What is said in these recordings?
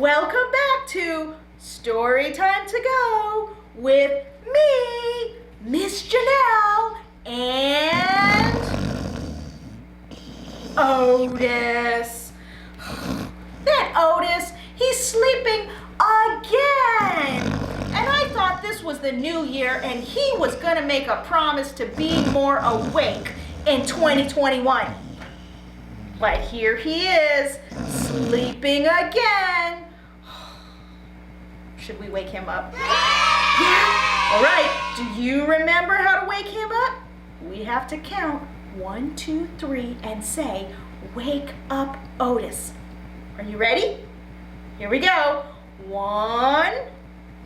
Welcome back to Story Time to Go with me, Miss Janelle, and Otis. That Otis, he's sleeping again. And I thought this was the new year and he was gonna make a promise to be more awake in 2021. But here he is, sleeping again. Should we wake him up? Yeah. All right, do you remember how to wake him up? We have to count 1, 2, 3 and say, "Wake up, Otis." Are you ready? Here we go. 1,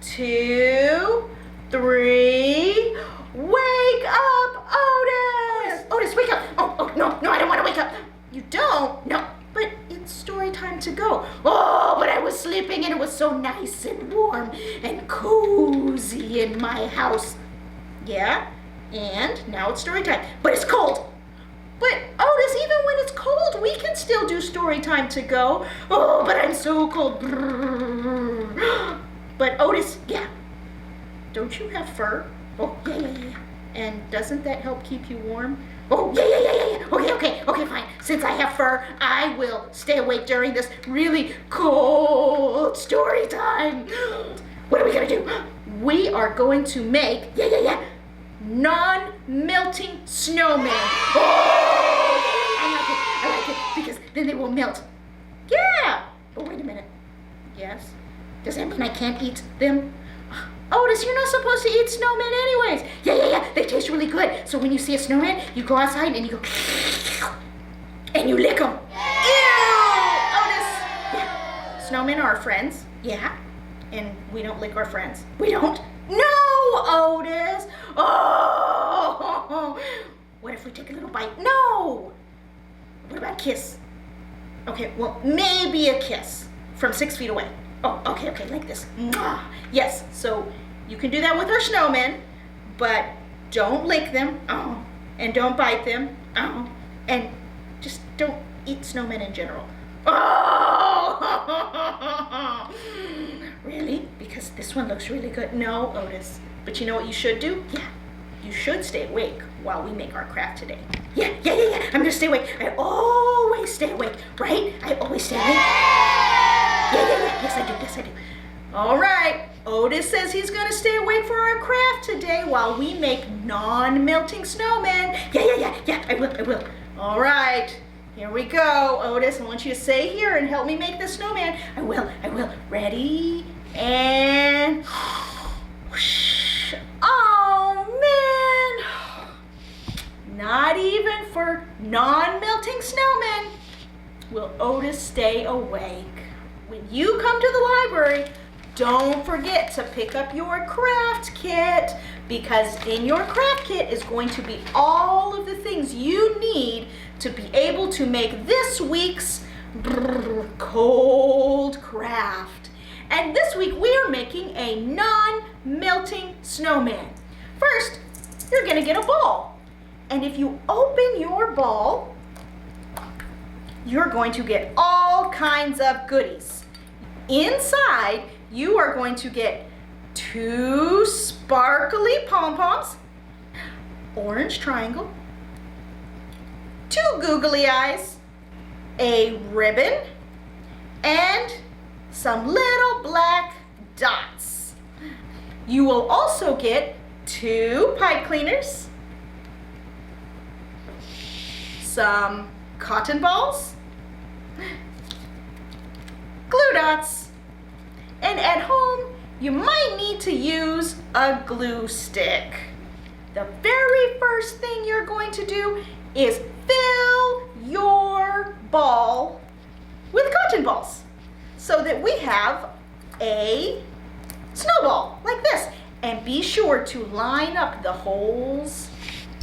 2, 3. Wake up, Otis! Otis, wake up! Oh, no, I don't want to wake up. You don't? No, but it's story time to go. Oh, but I was sleeping and it was so nice and warm and cozy in my house. Yeah, and now it's story time, but it's cold. But Otis, even when it's cold, we can still do story time to go. Oh, but I'm so cold. But Otis, yeah, don't you have fur? Oh, yeah. And doesn't that help keep you warm? Oh, yeah. Okay, fine. Since I have fur, I will stay awake during this really cold story time. What are we gonna do? We are going to make, non-melting snowmen. Oh, I like it, because then they will melt. Yeah, but wait a minute. Yes? Does that mean I can't eat them? Otis, you're not supposed to eat snowmen anyways. Yeah. They taste really good. So when you see a snowman, you go outside and you go, and you lick them. Ew! Otis! Yeah. Snowmen are our friends. Yeah. And we don't lick our friends. We don't? No, Otis! Oh! What if we take a little bite? No! What about a kiss? Okay, well, maybe a kiss from 6 feet away. Oh, okay, like this. Mwah. Yes, so you can do that with our snowmen, but don't lick them, and don't bite them, and just don't eat snowmen in general. Oh! Really? Because this one looks really good. No, Otis. But you know what you should do? Yeah, you should stay awake while we make our craft today. Yeah. I'm gonna stay awake. I always stay awake, right? I always stay awake. Yeah. Yes, I do. All right. Otis says he's going to stay awake for our craft today while we make non-melting snowmen. Yeah, I will. All right. Here we go, Otis. I want you to stay here and help me make the snowman. I will. Ready? And... whoosh. Oh, man. Not even for non-melting snowmen will Otis stay awake. When you come to the library, don't forget to pick up your craft kit, because in your craft kit is going to be all of the things you need to be able to make this week's cold craft. And this week we are making a non-melting snowman. First, you're going to get a ball. And if you open your ball, you're going to get all kinds of goodies. Inside, you are going to get 2 sparkly pom-poms, orange triangle, 2 googly eyes, a ribbon, and some little black dots. You will also get 2 pipe cleaners, some cotton balls, glue dots, and at home you might need to use a glue stick. The very first thing you're going to do is fill your ball with cotton balls so that we have a snowball like this. And be sure to line up the holes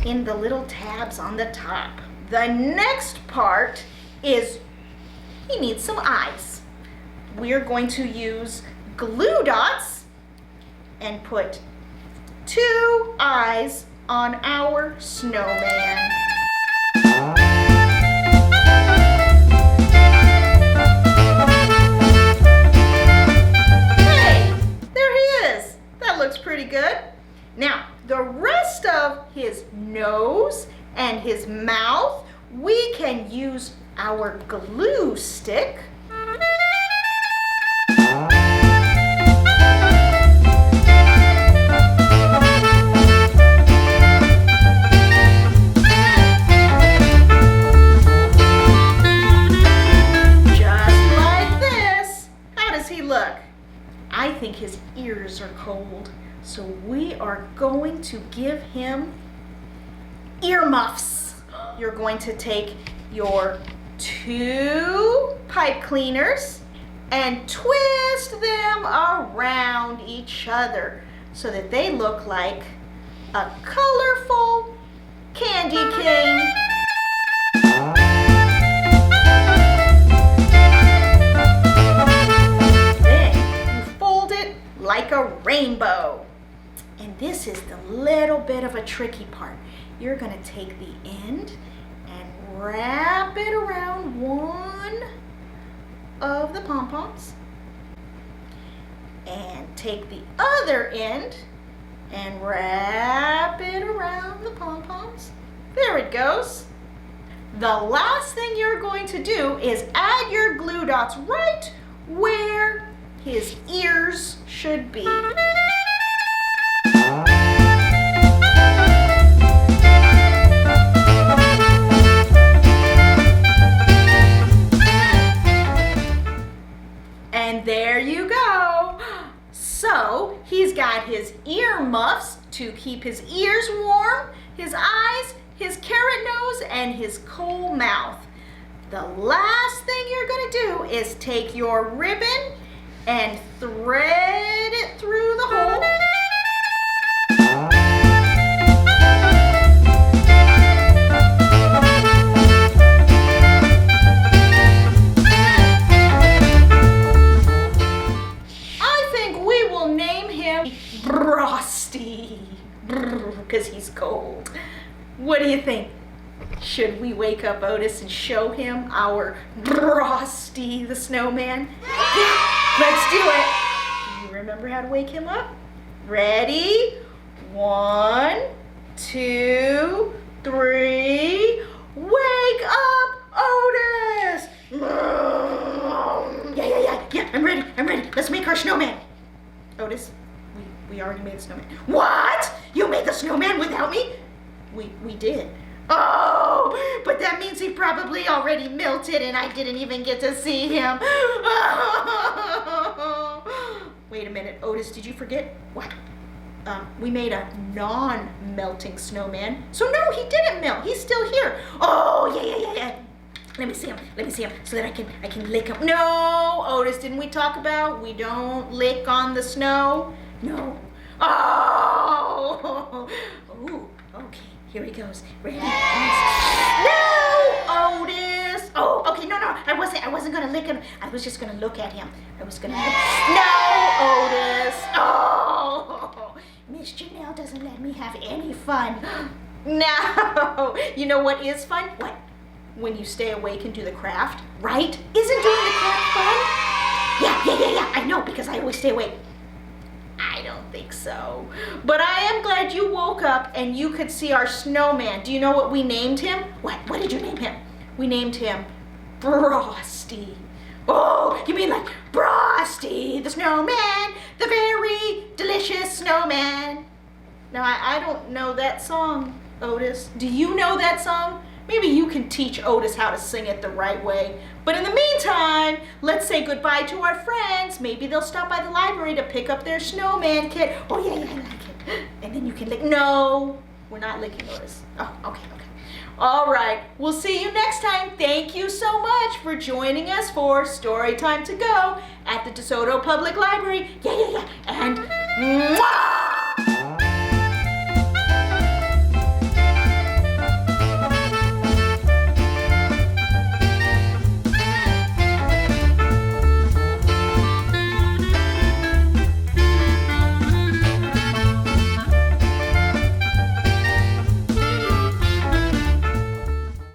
in the little tabs on the top. The next part is you need some eyes. We're going to use glue dots and put 2 eyes on our snowman. use our glue stick. I think his ears are cold, so we are going to give him earmuffs. You're going to take your 2 pipe cleaners and twist them around each other so that they look like a colorful candy cane. Like a rainbow. And this is the little bit of a tricky part. You're going to take the end and wrap it around one of the pom-poms. And take the other end and wrap it around the pom-poms. There it goes. The last thing you're going to do is add your glue dots right where his ears should be. And there you go. So he's got his ear muffs to keep his ears warm, his eyes, his carrot nose, and his cool mouth. The last thing you're going to do is take your ribbon and thread it through the hole. I think we will name him Brrrr-osty, because he's cold. What do you think? Should we wake up Otis and show him our Brrrr-osty the snowman? Yeah, let's do it. Do you remember how to wake him up? Ready? 1, 2, 3. Wake up, Otis! Yeah, I'm ready. Let's make our snowman. Otis, we already made a snowman. What? You made the snowman without me? We did. Oh, but that means he probably already melted and I didn't even get to see him. Wait a minute, Otis, did you forget? What? We made a non-melting snowman. So no, he didn't melt. He's still here. Oh, yeah. Let me see him so that I can lick him. No, Otis, didn't we talk about we don't lick on the snow? No. Oh. Ooh, okay. Here he goes. Ready? No, Otis. Oh, okay. No. I wasn't gonna lick him. I was just gonna look at him. No, Otis. Oh, Miss Janelle doesn't let me have any fun. No. You know what is fun? What? When you stay awake and do the craft, right? Isn't doing the craft fun? Yeah. I know, because I always stay awake. I don't think so. But I am glad you woke up and you could see our snowman. Do you know what we named him? What did you name him? We named him Brrrr-osty. Oh, you mean like Brrrr-osty, the snowman, the very delicious snowman. Now, I don't know that song, Otis. Do you know that song? Maybe you can teach Otis how to sing it the right way. But in the meantime, let's say goodbye to our friends. Maybe they'll stop by the library to pick up their snowman kit. Oh, yeah, I like it. And then you can lick. No, we're not licking, Otis. Oh, okay. All right, we'll see you next time. Thank you so much for joining us for Story Time to Go at the DeSoto Public Library. Yeah. And mwah!